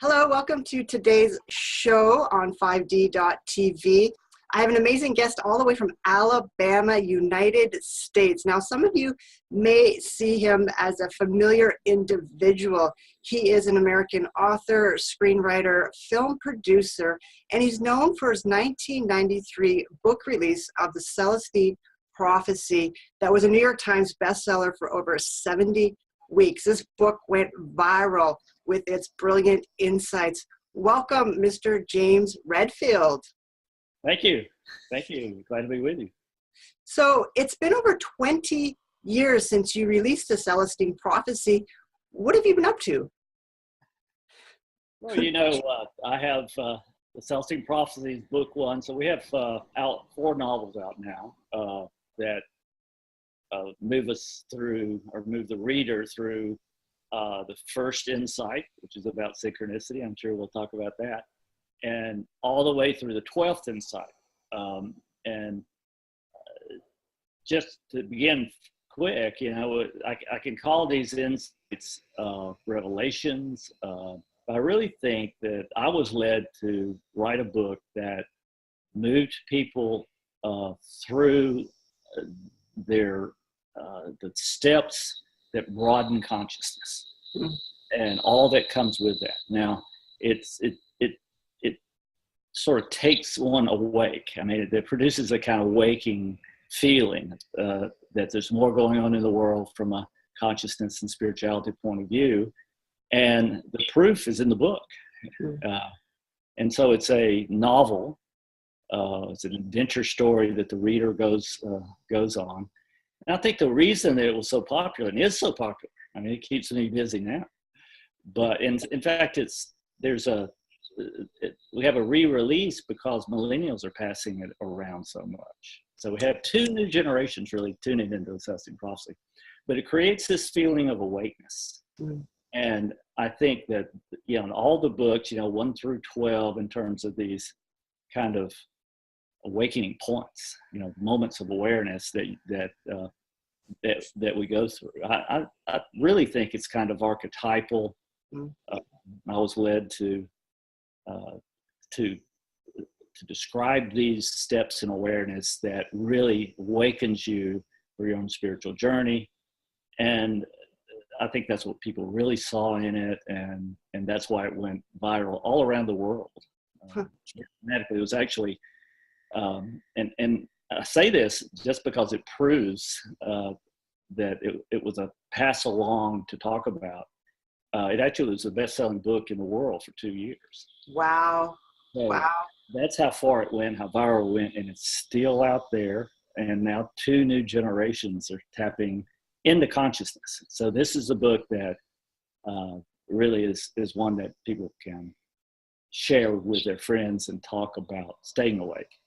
Hello, welcome to today's show on 5D.tv. I have an amazing guest all the way from Alabama, United States. Now, some of you may see him as a familiar individual. He is an American author, screenwriter, film producer, and he's known for his 1993 book release of the Celestine Prophecy that was a New York Times bestseller for over 70 weeks. This book went viral with its brilliant insights. Welcome, Mr. James Redfield. Thank you. Thank you. Glad to be with you. So it's been over 20 years since you released the Celestine Prophecy. What have you been up to? Well, I have the Celestine Prophecy book one. So we have out 4 novels out now that move us through, or move the reader through the first insight, which is about synchronicity. I'm sure we'll talk about that. And all the way through the 12th insight. Just to begin quick, I can call these insights revelations. I really think that I was led to write a book that moved people through the steps that broaden consciousness and all that comes with that. Now, it sort of takes one awake. I mean, it produces a kind of waking feeling that there's more going on in the world from a consciousness and spirituality point of view. And the proof is in the book. And so it's a novel. It's an adventure story that the reader goes on. And I think the reason that it was so popular, and is so popular, I mean, it keeps me busy now. But in fact, we have a re-release because millennials are passing it around so much. So we have 2 new generations really tuning into the Celestine Prophecy. But it creates this feeling of awakeness. And I think that, in all the books, 1 through 12, in terms of these kind of awakening points, moments of awareness that we go through. I really think it's kind of archetypal. I was led to describe these steps in awareness that really awakens you for your own spiritual journey. And I think that's what people really saw in it, and that's why it went viral all around the world. It was actually, and I say this just because it proves that it was a pass along to talk about. It actually was the best-selling book in the world for 2 years. Wow. So wow. That's how far it went, how viral it went, and it's still out there. And now 2 new generations are tapping into consciousness. So this is a book that really is one that people can share with their friends and talk about staying awake.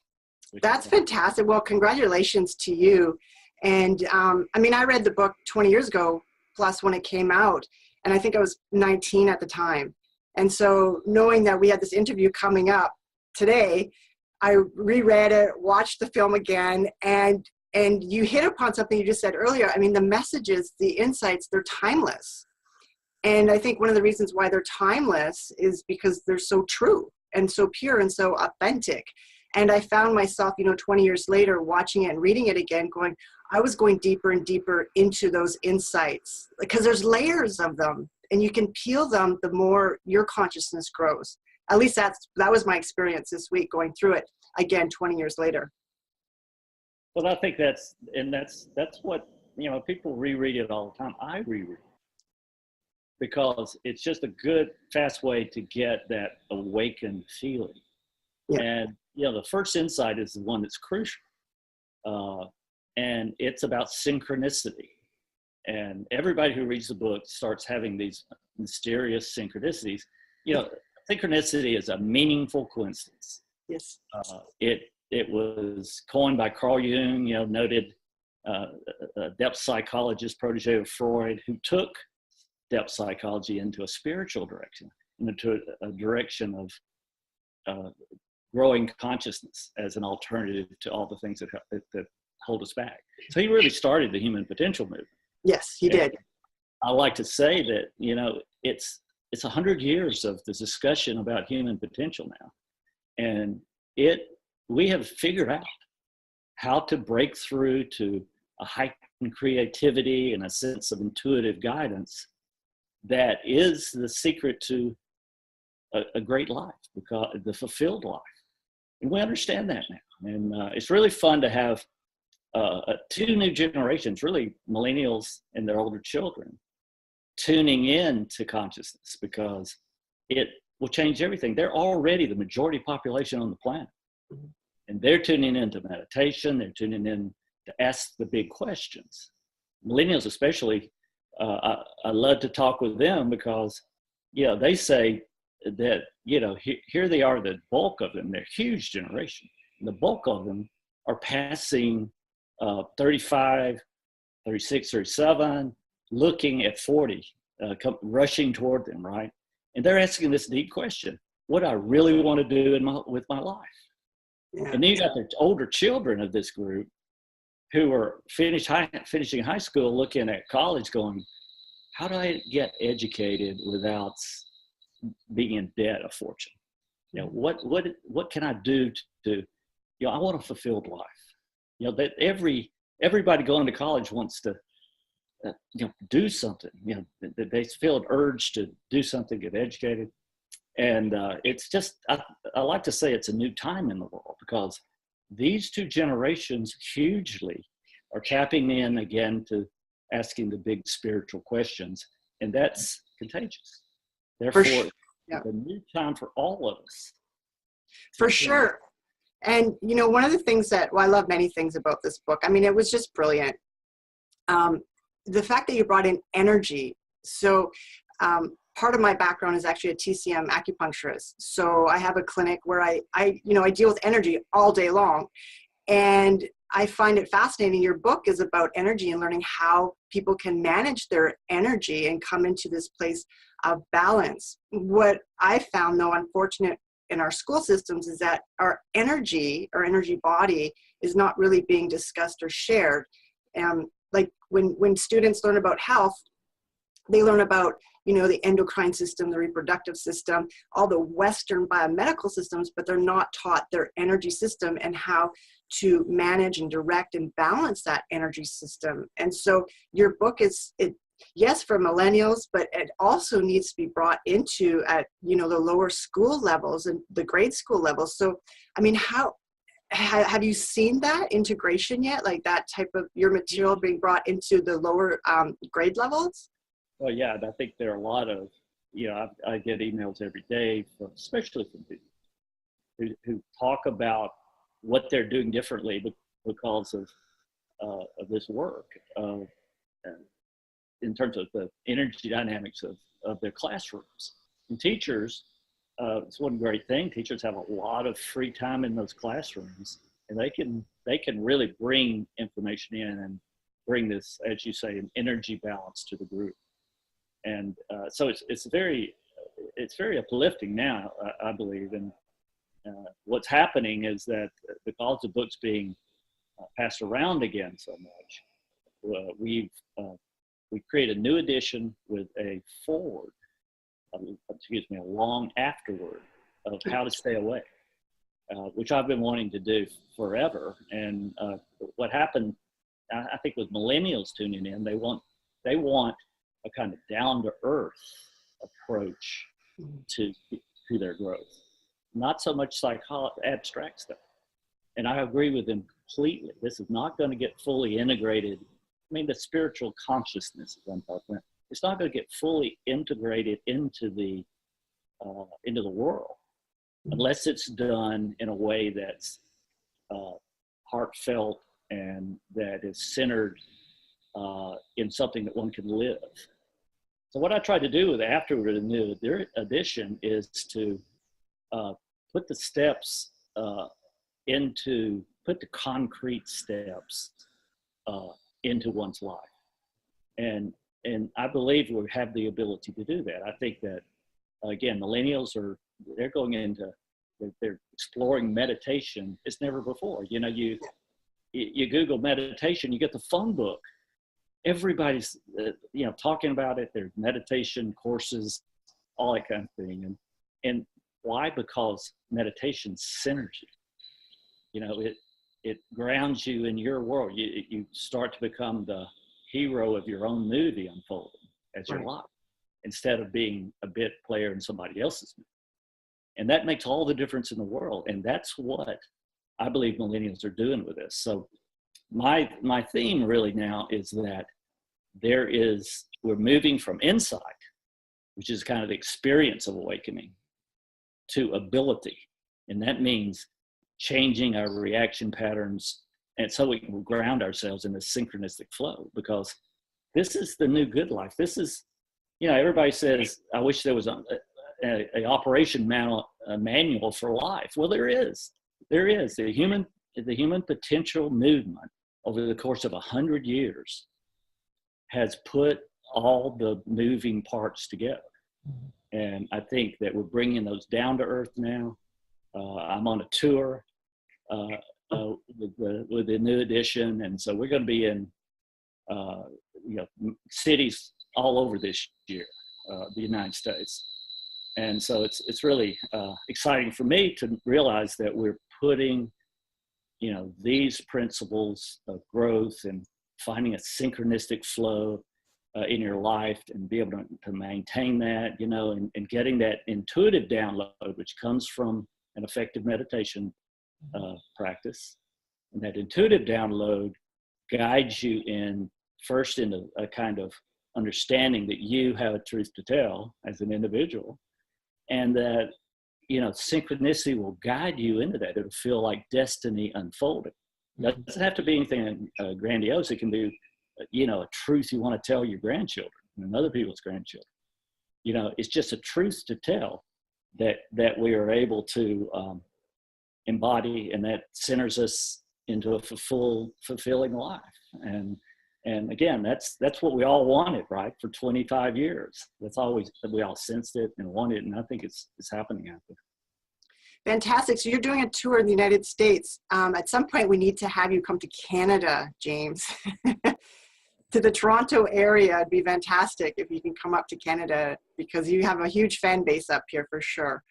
That's fantastic. Well, congratulations to you. And I read the book 20 years ago, plus when it came out, and I think I was 19 at the time. And so knowing that we had this interview coming up today, I reread it, watched the film again, and you hit upon something you just said earlier. I mean, the messages, the insights, they're timeless. And I think one of the reasons why they're timeless is because they're so true and so pure and so authentic. And I found myself, 20 years later, watching it and reading it again, I was going deeper and deeper into those insights, because there's layers of them, and you can peel them the more your consciousness grows. At least that was my experience this week, going through it again 20 years later. Well, I think that's what, people reread it all the time. I reread it because it's just a good, fast way to get that awakened feeling. Yeah. And, the first insight is the one that's crucial. And it's about synchronicity. And everybody who reads the book starts having these mysterious synchronicities. Synchronicity is a meaningful coincidence. Yes. It was coined by Carl Jung, noted depth psychologist, protege of Freud, who took depth psychology into a spiritual direction, into a direction of growing consciousness as an alternative to all the things that hold us back. So he really started the human potential movement. Yes, he did. I like to say that, you know, it's 100 years of the discussion about human potential now. And we have figured out how to break through to a heightened creativity and a sense of intuitive guidance that is the secret to a great life, because the fulfilled life. And we understand that now. And it's really fun to have two new generations, really millennials and their older children, tuning in to consciousness, because it will change everything. They're already the majority population on the planet. Mm-hmm. And they're tuning into meditation. They're tuning in to ask the big questions. Millennials especially, I love to talk with them because, you know, they say that, you know, here they are, the bulk of them, they're a huge generation. The bulk of them are passing 35, 36, 37, looking at 40, rushing toward them, right? And they're asking this deep question: what do I really want to do with my life? Yeah. And then you got the older children of this group who are finishing high school, looking at college, going, how do I get educated without being in debt a fortune? You know, what can I do to you know, I want a fulfilled life. You know, that everybody going to college wants to you know, do something. You know, they feel an urge to do something, get educated. And it's just, I like to say it's a new time in the world, because these two generations hugely are tapping in again to asking the big spiritual questions, and that's contagious. Therefore, yeah, a new time for all of us. For sure. And, you know, one of the things that, well, I love many things about this book. I mean, it was just brilliant. The fact that you brought in energy. So part of my background is actually a TCM acupuncturist. So I have a clinic where I deal with energy all day long. And I find it fascinating. Your book is about energy and learning how people can manage their energy and come into this place of balance. What I found, though, unfortunate in our school systems is that our energy body is not really being discussed or shared. Like when students learn about health, they learn about, you know, the endocrine system, the reproductive system, all the Western biomedical systems, but they're not taught their energy system and how to manage and direct and balance that energy system. And so your book is, yes, for millennials, but it also needs to be brought into at, you know, the lower school levels and the grade school levels. So, I mean, have you seen that integration yet? Like that type of your material being brought into the lower grade levels? Well, yeah, I think there are a lot of, you know, I get emails every day, especially from people who talk about what they're doing differently because of this work, in terms of the energy dynamics of their classrooms. And teachers, it's one great thing. Teachers have a lot of free time in those classrooms, and they can really bring information in and bring this, as you say, an energy balance to the group. And so it's very uplifting now, I believe. And what's happening is that because the book's being passed around again so much, we create a new edition with a forward, a long afterword of how to stay awake, which I've been wanting to do forever. And what happened, I think, with millennials tuning in, they want a kind of down-to-earth approach to their growth, not so much abstract stuff. And I agree with them completely. This is not going to get fully integrated. I mean, the spiritual consciousness, as I'm talking about, it's not going to get fully integrated into the world unless it's done in a way that's heartfelt and that is centered in something that one can live. So what I tried to do with Afterward, a new edition, is to put the steps put the concrete steps into one's life. And I believe we have the ability to do that. I think that, again, millennials they're going into they're exploring meditation as never before. You know, you Google meditation, you get the phone book. Everybody's, you know, talking about it. There's meditation courses, all that kind of thing. And why? Because meditation centers you. You know, it grounds you in your world. You start to become the hero of your own movie unfolding as your life, instead of being a bit player in somebody else's movie. And that makes all the difference in the world. And that's what I believe millennials are doing with this. So my theme really now is that we're moving from insight, which is kind of the experience of awakening, to ability. And that means changing our reaction patterns, and so we can ground ourselves in the synchronistic flow, because this is the new good life. This is, you know, everybody says, I wish there was a operation manual for life. Well, there is. The human potential movement over the course of 100 years has put all the moving parts together. And I think that we're bringing those down to earth now. I'm on a tour with the new edition, and so we're going to be in cities all over this year, the United States. And so it's really exciting for me to realize that we're putting, you know, these principles of growth and finding a synchronistic flow in your life, and be able to maintain that, you know, and getting that intuitive download, which comes from an effective meditation practice. And that intuitive download guides you first into a kind of understanding that you have a truth to tell as an individual, and that, you know, synchronicity will guide you into that. It'll feel like destiny unfolding. It doesn't have to be anything grandiose. It can be, you know, a truth you want to tell your grandchildren and other people's grandchildren. You know, it's just a truth to tell that we are able to embody, and that centers us into a fulfilling life. And again, that's what we all wanted, right? For 25 years. That's always, we all sensed it and wanted it, and I think it's happening out there. Fantastic. So you're doing a tour in the United States. At some point, we need to have you come to Canada, James. To the Toronto area. It'd be fantastic if you can come up to Canada, because you have a huge fan base up here for sure.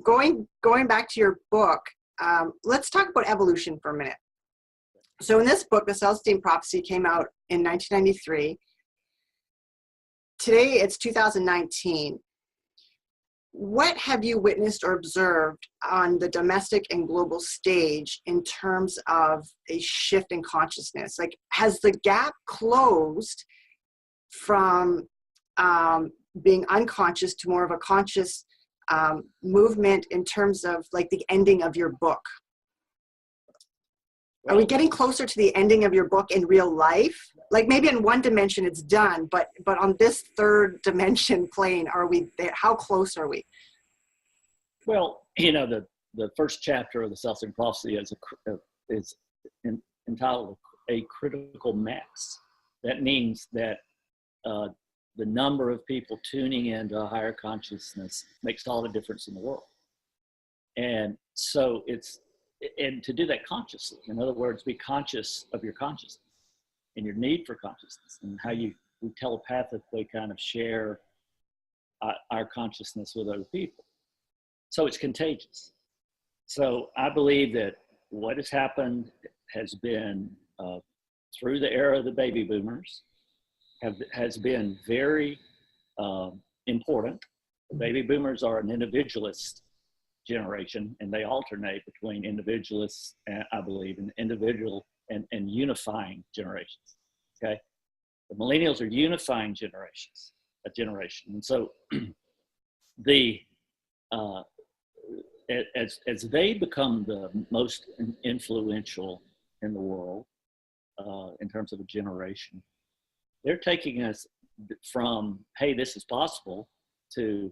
Going back to your book, let's talk about evolution for a minute. So in this book, the Celestine Prophecy came out in 1993. Today it's 2019. What have you witnessed or observed on the domestic and global stage in terms of a shift in consciousness? Like, has the gap closed from being unconscious to more of a conscious movement in terms of like the ending of your book? Are we getting closer to the ending of your book in real life? Like, maybe in one dimension it's done, but on this third dimension plane, are we there? How close are we? Well, you know, the first chapter of the Celestine Prophecy is entitled A Critical Mass. That means that the number of people tuning into a higher consciousness makes all the difference in the world. And so and to do that consciously, in other words, be conscious of your consciousness and your need for consciousness, and how we telepathically kind of share our consciousness with other people. So it's contagious. So I believe that what has happened has been through the era of the baby boomers has been very important. The baby boomers are an individualist generation, and they alternate between individualists, I believe, and individual and unifying generations. Okay, the millennials are unifying a generation, and so as they become the most influential in the world in terms of a generation, they're taking us from, hey, this is possible, to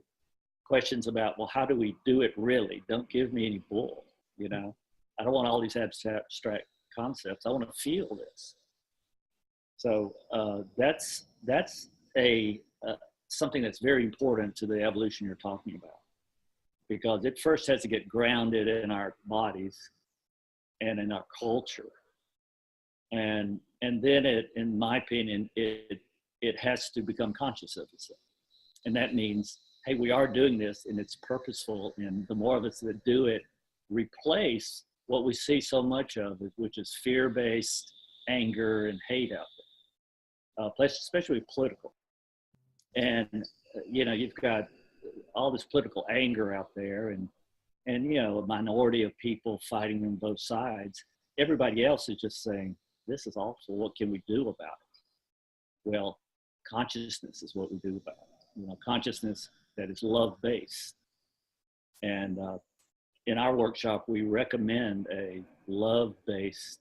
questions about, well, how do we do it really? Don't give me any bull, you know? I don't want all these abstract concepts. I want to feel this. So that's something that's very important to the evolution you're talking about. because it first has to get grounded in our bodies and in our culture. And then it, in my opinion, it has to become conscious of itself. And that means, hey, we are doing this and it's purposeful, and the more of us that do it, replace what we see so much of, which is fear-based anger and hate out there, especially political. And, you've got all this political anger out there, and a minority of people fighting on both sides. Everybody else is just saying, this is awful, what can we do about it? Well, consciousness is what we do about it. Consciousness that is love-based. And in our workshop, we recommend a love-based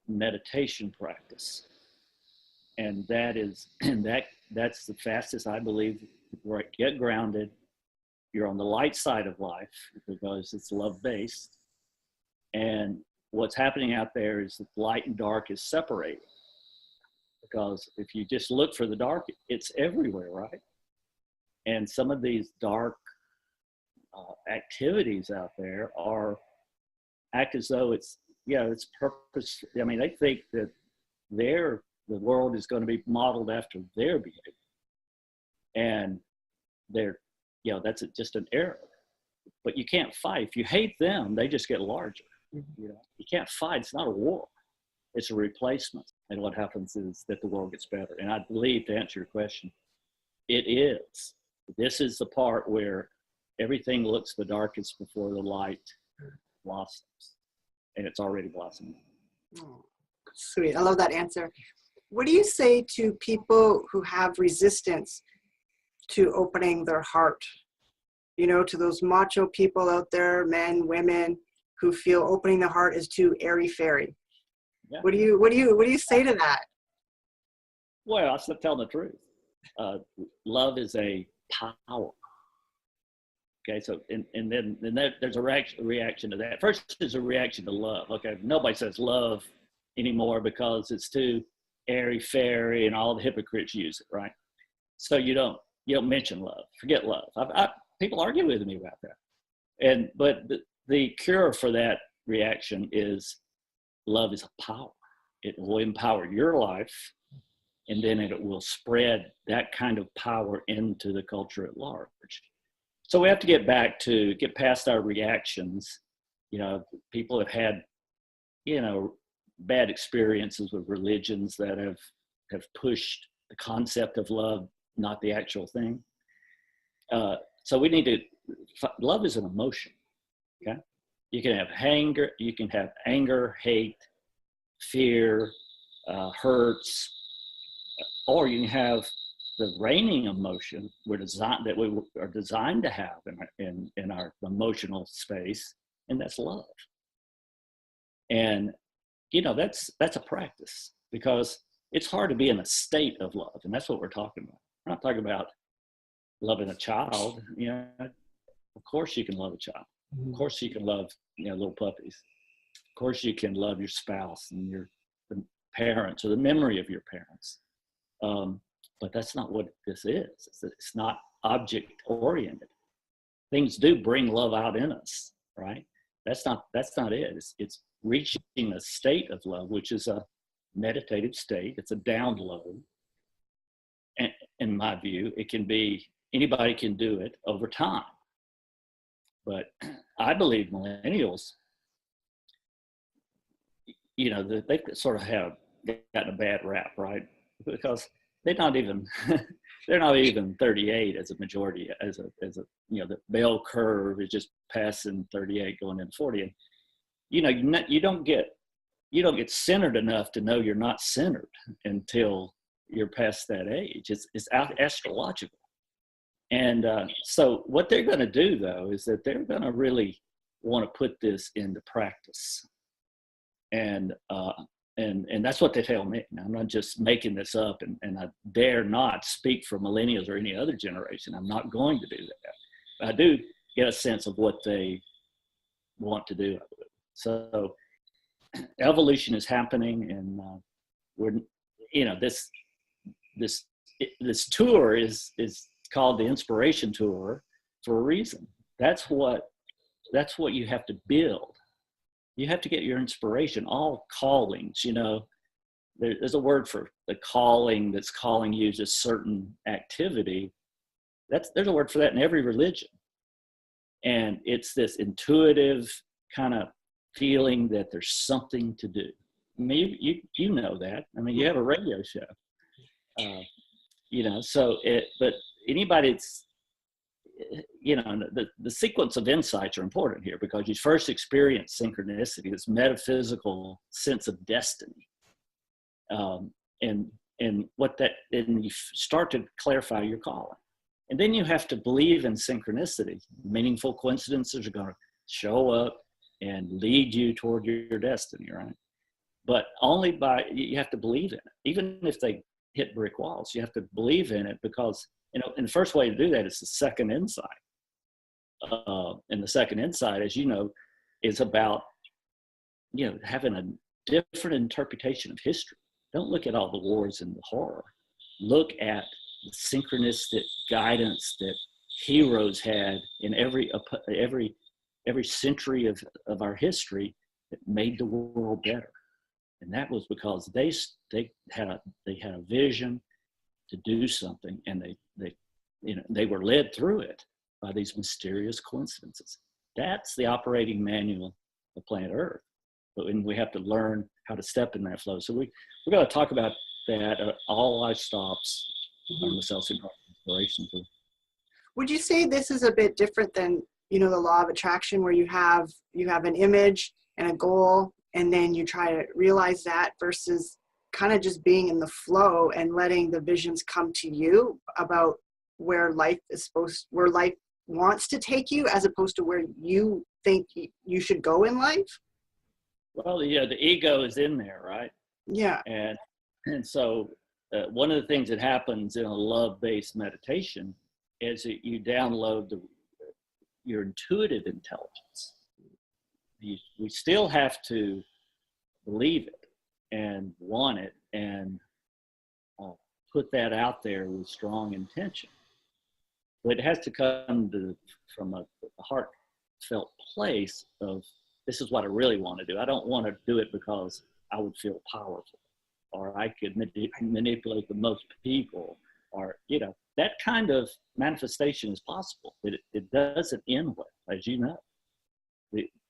meditation practice. And that's the fastest, I believe, right? Get grounded. You're on the light side of life because it's love-based. And what's happening out there is that light and dark is separated. Because if you just look for the dark, it's everywhere, right? And some of these dark activities out there act as though it's purpose. I mean, they think that the world is going to be modeled after their behavior. And that's just an error. But you can't fight. If you hate them, they just get larger. You can't fight. It's not a war. It's a replacement. And what happens is that the world gets better. And I believe, to answer your question, it is. This is the part where everything looks the darkest before the light blossoms. And it's already blossoming. Oh, sweet. I love that answer. What do you say to people who have resistance to opening their heart? To those macho people out there, men, women, who feel opening the heart is too airy-fairy. Yeah. What do you say to that? Well, I'm still telling the truth. Love is a power. Okay, so and then there's a reaction to that. First, there's a reaction to love. Okay, nobody says love anymore because it's too airy-fairy, and all the hypocrites use it, right? So you don't mention love. Forget love. People argue with me about that, but the cure for that reaction is love is a power. It will empower your life, and then it will spread that kind of power into the culture at large. So we have to get past our reactions. People have had, bad experiences with religions that have pushed the concept of love, not the actual thing. So we need to, love is an emotion, okay? You can have anger, hate, fear, hurts, or you can have the reigning emotion that we are designed to have in our emotional space, and that's love. And that's a practice, because it's hard to be in a state of love, and that's what we're talking about. We're not talking about loving a child. Of course you can love a child. Of course you can love little puppies. Of course you can love your spouse and the parents, or the memory of your parents. But that's not what this is. It's not object oriented. Things do bring love out in us, right? That's not it. It's reaching a state of love, which is a meditative state. It's a download. And in my view, anybody can do it over time. But I believe millennials, they sort of have gotten a bad rap, right? Because they're not even 38 as a majority, as a the bell curve is just passing 38 going into 40. And you don't get centered enough to know you're not centered until you're past that age. It's astrological. And so what they're going to do, though, is that they're going to really want to put this into practice. And that's what they tell me. I'm not just making this up, and I dare not speak for millennials or any other generation. I'm not going to do that. But I do get a sense of what they want to do. So evolution is happening, and we're, this tour is called the inspiration tour for a reason. That's what you have to build. You have to get your inspiration. All callings, you know, there's a word for the calling that's calling you to certain activity. There's a word for that in every religion. And it's this intuitive kind of feeling that there's something to do. I mean, you know that. I mean, you have a radio show, you know, but anybody that's, you know, the sequence of insights are important here, because you first experience synchronicity, this metaphysical sense of destiny. And you start to clarify your calling. And then you have to believe in synchronicity. Meaningful coincidences are going to show up and lead you toward your destiny, right? But only you have to believe in it. Even if they hit brick walls, you have to believe in it, because, you know, and the first way to do that is the second insight. And the second insight, as you know, is about, you know, having a different interpretation of history. Don't look at all the wars and the horror. Look at the synchronistic guidance that heroes had in every century of our history that made the world better. And that was because they had a vision to do something, and they were led through it by these mysterious coincidences. That's the operating manual of planet Earth. But we have to learn how to step in that flow. So we're going to talk about that. All life stops on the Celestine Inspiration Tool. Would you say this is a bit different than, you know, the law of attraction, where you have an image and a goal, and then you try to realize that, versus kind of just being in the flow and letting the visions come to you about where life wants to take you, as opposed to where you think you should go in life? Well, yeah, the ego is in there, right? Yeah. And so one of the things that happens in a love-based meditation is that you download your intuitive intelligence. We still have to believe it and want it and put that out there with strong intention. But it has to come from a heartfelt place of, this is what I really want to do. I don't want to do it because I would feel powerful, or I could manipulate the most people, or, you know, that kind of manifestation is possible. It doesn't end well, as you know.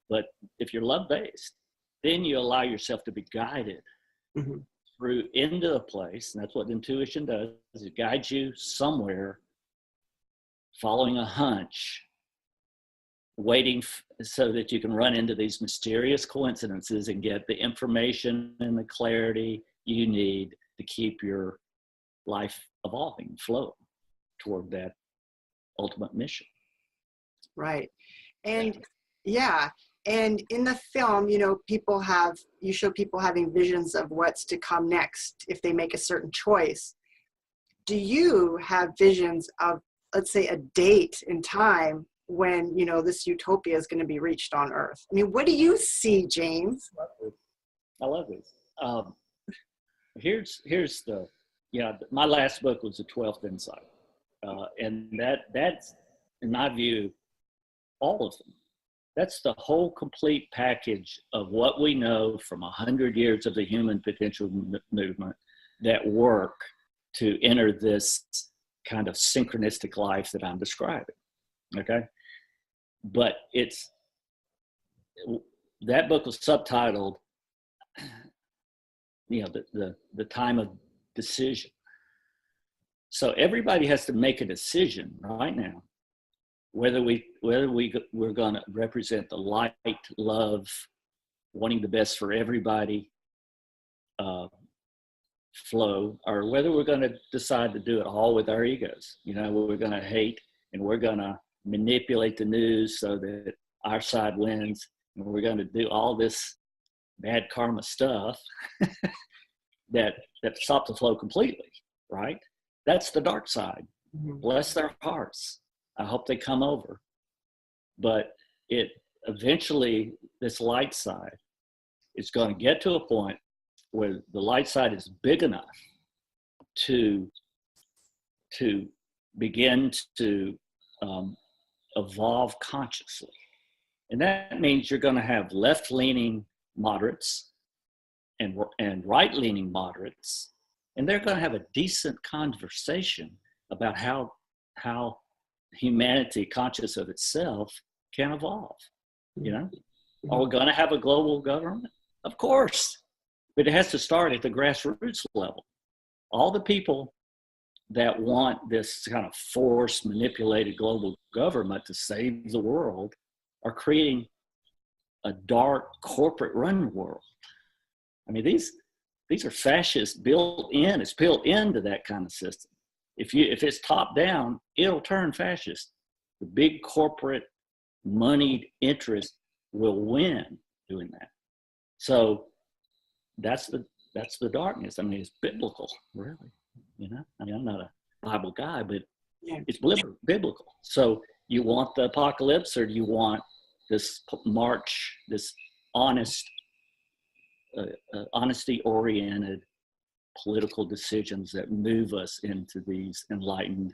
But if you're love-based, then you allow yourself to be guided through into a place, and that's what intuition does. It guides you somewhere, following a hunch, waiting so that you can run into these mysterious coincidences and get the information and the clarity you need to keep your life evolving, flowing toward that ultimate mission. Right. And yeah. And in the film, you know, you show people having visions of what's to come next if they make a certain choice. Do you have visions of, let's say, a date in time when, you know, this utopia is going to be reached on Earth? I mean, what do you see, James? I love this. Here's the, my last book was the 12th Insight. And that's, in my view, all of them. That's the whole complete package of what we know from 100 years of the human potential movement that work to enter this kind of synchronistic life that I'm describing. Okay. But that book was subtitled, the time of decision. So everybody has to make a decision right now, whether we're going to represent the light, love, wanting the best for everybody flow, or whether we're going to decide to do it all with our egos. You know, we're going to hate and we're going to manipulate the news so that our side wins, and we're going to do all this bad karma stuff that stops the flow completely, right? That's the dark side. Mm-hmm. Bless their hearts. I hope they come over. But eventually, this light side is going to get to a point where the light side is big enough to begin to evolve consciously. And that means you're going to have left-leaning moderates and right-leaning moderates, and they're going to have a decent conversation about how humanity, conscious of itself, can evolve. You know, are we going to have a global government? Of course, but it has to start at the grassroots level. All the people that want this kind of forced, manipulated global government to save the world are creating a dark corporate-run world. I mean, these are fascists built in. It's built into that kind of system. If it's top down, it'll turn fascist. The big corporate moneyed interest will win doing that. So that's the darkness. I mean, it's biblical, really. You know, I mean, I'm not a Bible guy, but it's biblical. So you want the apocalypse, or do you want this march, this honesty-oriented political decisions that move us into these enlightened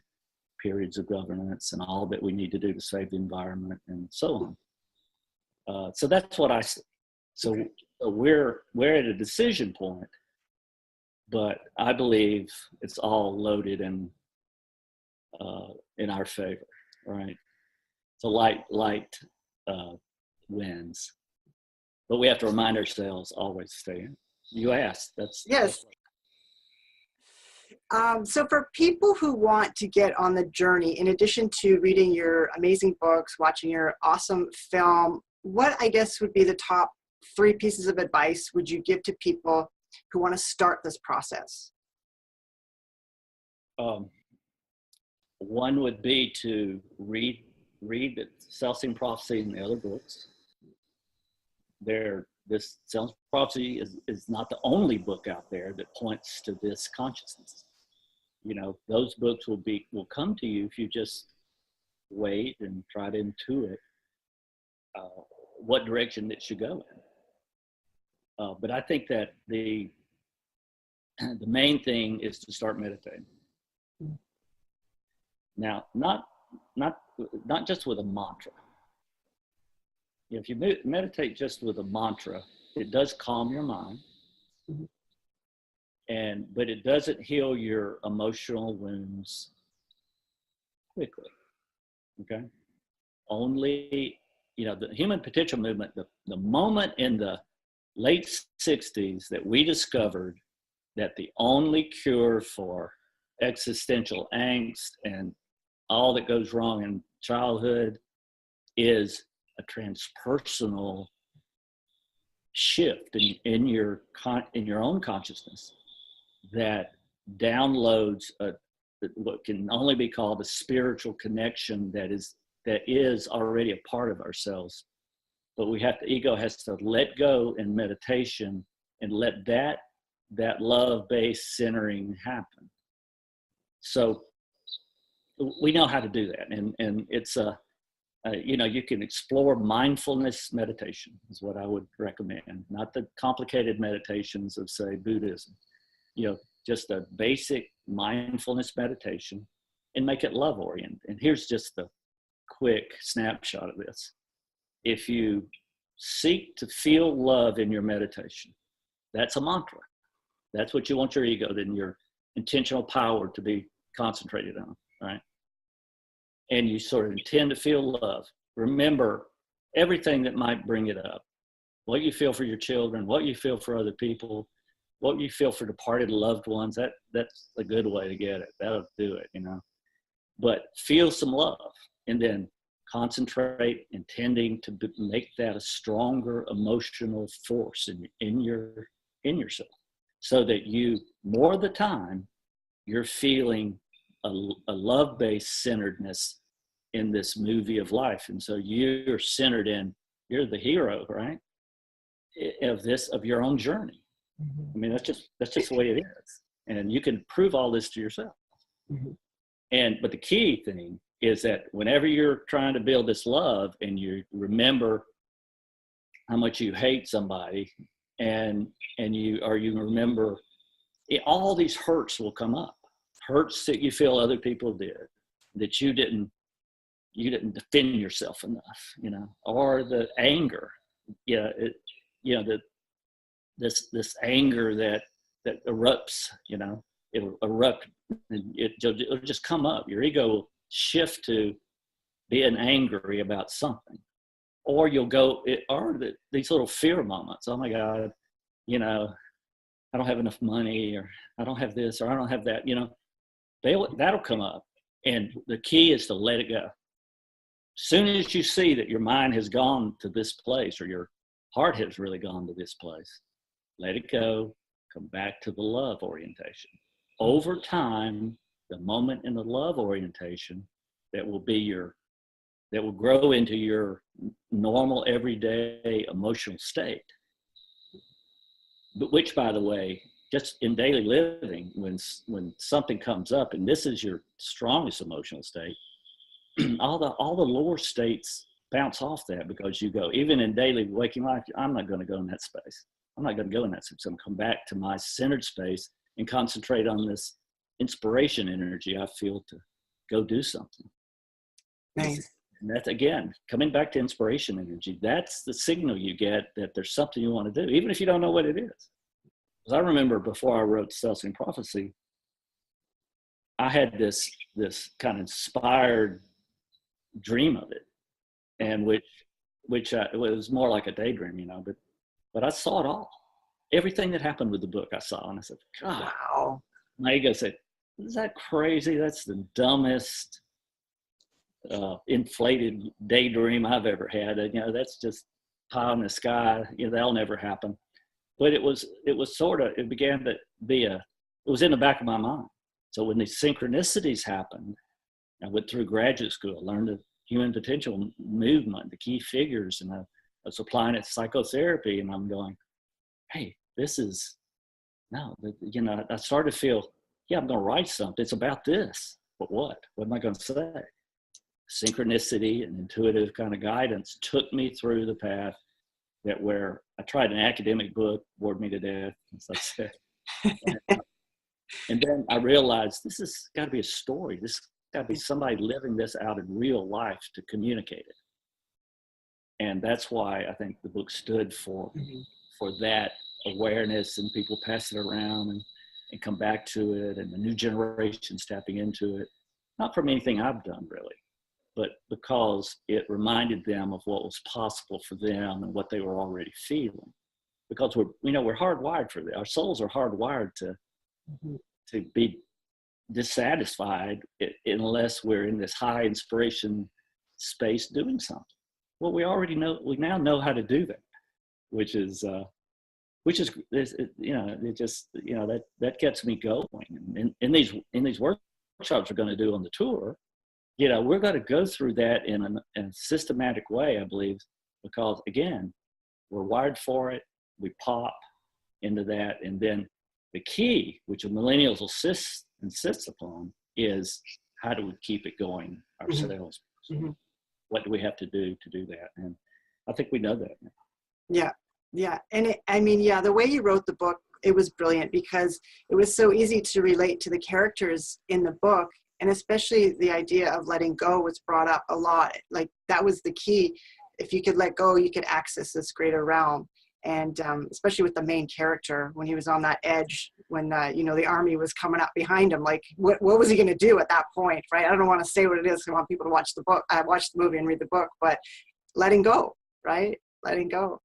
periods of governance and all that we need to do to save the environment and so on? So that's what I see. So we're at a decision point, but I believe it's all loaded in our favor, right? So light wins, but we have to remind ourselves always stay in. You asked, yes. So for people who want to get on the journey, in addition to reading your amazing books, watching your awesome film, what I guess would be the top 3 pieces of advice would you give to people who want to start this process? One would be to read the Celestine Prophecy and the other books. This Celestine Prophecy is not the only book out there that points to this consciousness. You know, those books will come to you if you just wait and try to intuit what direction it should go in. But I think that the main thing is to start meditating. Now, not just with a mantra. If you meditate just with a mantra, it does calm your mind, but it doesn't heal your emotional wounds quickly. Okay, only the human potential movement. The moment in the late 60s that we discovered that the only cure for existential angst and all that goes wrong in childhood is a transpersonal shift in your own consciousness that downloads what can only be called a spiritual connection that is already a part of ourselves. But ego has to let go in meditation and let that love-based centering happen. So we know how to do that, and it's you can explore mindfulness meditation is what I would recommend, not the complicated meditations of, say, Buddhism. Just a basic mindfulness meditation, and make it love oriented. And here's just the quick snapshot of this. If you seek to feel love in your meditation, that's a mantra. That's what you want your ego, then your intentional power to be concentrated on, right? And you sort of intend to feel love. Remember everything that might bring it up. What you feel for your children, what you feel for other people, what you feel for departed loved ones, that's a good way to get it. That'll do it, But feel some love, and then concentrate, intending to make that a stronger emotional force in yourself, so that you, more of the time, you're feeling a love-based centeredness in this movie of life. And so you're centered you're the hero, right? Of your own journey. I mean, that's just the way it is. And you can prove all this to yourself. But the key thing is that whenever you're trying to build this love and you remember how much you hate somebody, and you remember all these hurts will come up. Hurts that you feel other people did, that you didn't defend yourself enough, or the anger, this anger that erupts, it'll erupt and it'll just come up. Your ego will shift to being angry about something, or you'll go, these little fear moments. Oh my God, I don't have enough money, or I don't have this, or I don't have that, that'll come up. And the key is to let it go. As soon as you see that your mind has gone to this place, or your heart has really gone to this place, let it go, come back to the love orientation. Over time, the moment in the love orientation that will grow into your normal everyday emotional state. But which, by the way, just in daily living, when something comes up, and this is your strongest emotional state, all the lower states bounce off that, because you go, even in daily waking life, I'm not going to go in that space. I'm not going to go in that space. I'm going to come back to my centered space and concentrate on this inspiration energy I feel to go do something. Nice. And that's, again, coming back to inspiration energy. That's the signal you get that there's something you want to do, even if you don't know what it is. Because I remember before I wrote Celestine Prophecy, I had this kind of inspired dream of it, and it was more like a daydream, but I saw it all. Everything that happened with the book I saw, and I said, God, wow. My ego said, is that crazy? That's the dumbest inflated daydream I've ever had. And, that's just pie in the sky. That'll never happen. But it began to be it was in the back of my mind. So when these synchronicities happened, I went through graduate school, learned the human potential movement, the key figures, and I was applying it to psychotherapy, and I'm going, hey, I started to feel, I'm going to write something. It's about this. But what? What am I going to say? Synchronicity and intuitive kind of guidance took me through the path that where I tried an academic book, bored me to death, as I said. And then I realized this has got to be a story. This has got to be somebody living this out in real life to communicate it. And that's why I think the book stood for that awareness, and people pass it around and come back to it, and the new generations tapping into it. Not from anything I've done, really, but because it reminded them of what was possible for them and what they were already feeling. Because we're hardwired for that. Our souls are hardwired to be dissatisfied unless we're in this high inspiration space doing something. Well, we now know how to do that, which is that gets me going. In these workshops we're going to do on the tour, we're going to go through that in a systematic way, I believe, because again, we're wired for it. We pop into that, and then the key, which millennials insist upon, is how do we keep it going ourselves? What do we have to do that? And I think we know that now. Yeah. And the way you wrote the book, it was brilliant, because it was so easy to relate to the characters in the book. And especially the idea of letting go was brought up a lot. Like, that was the key. If you could let go, you could access this greater realm. And especially with the main character, when he was on that edge, when the army was coming up behind him, like what was he going to do at that point, right? I don't want to say what it is. I want people to watch the book, watch the movie and read the book, but letting go, right? Letting go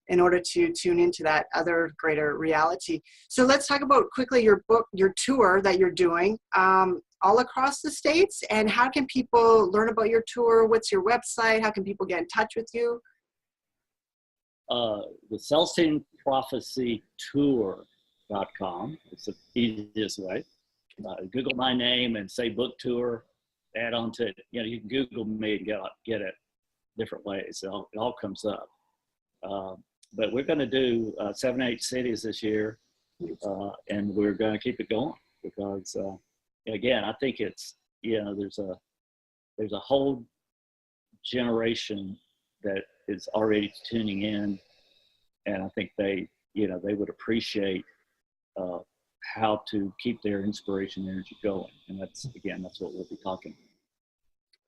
in order to tune into that other greater reality. So let's talk about quickly your book, your tour that you're doing all across the States, and how can people learn about your tour? What's your website? How can people get in touch with you? The Celestine Prophecy Tour.com. It's the easiest way. Google my name and say book tour, add on to it. You can Google me and get it different ways. It all comes up. But we're going to do 7 or 8 cities this year, and we're going to keep it going because, again, I think it's there's a whole generation that is already tuning in, and I think they would appreciate how to keep their inspiration energy going, and that's what we'll be talking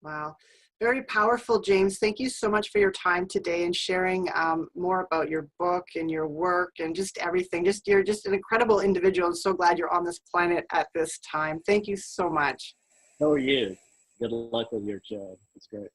Wow. Very powerful, James. Thank you so much for your time today and sharing more about your book and your work and just everything. You're just an incredible individual. I'm so glad you're on this planet at this time. Thank you so much. How are you? Good luck with your job. It's great.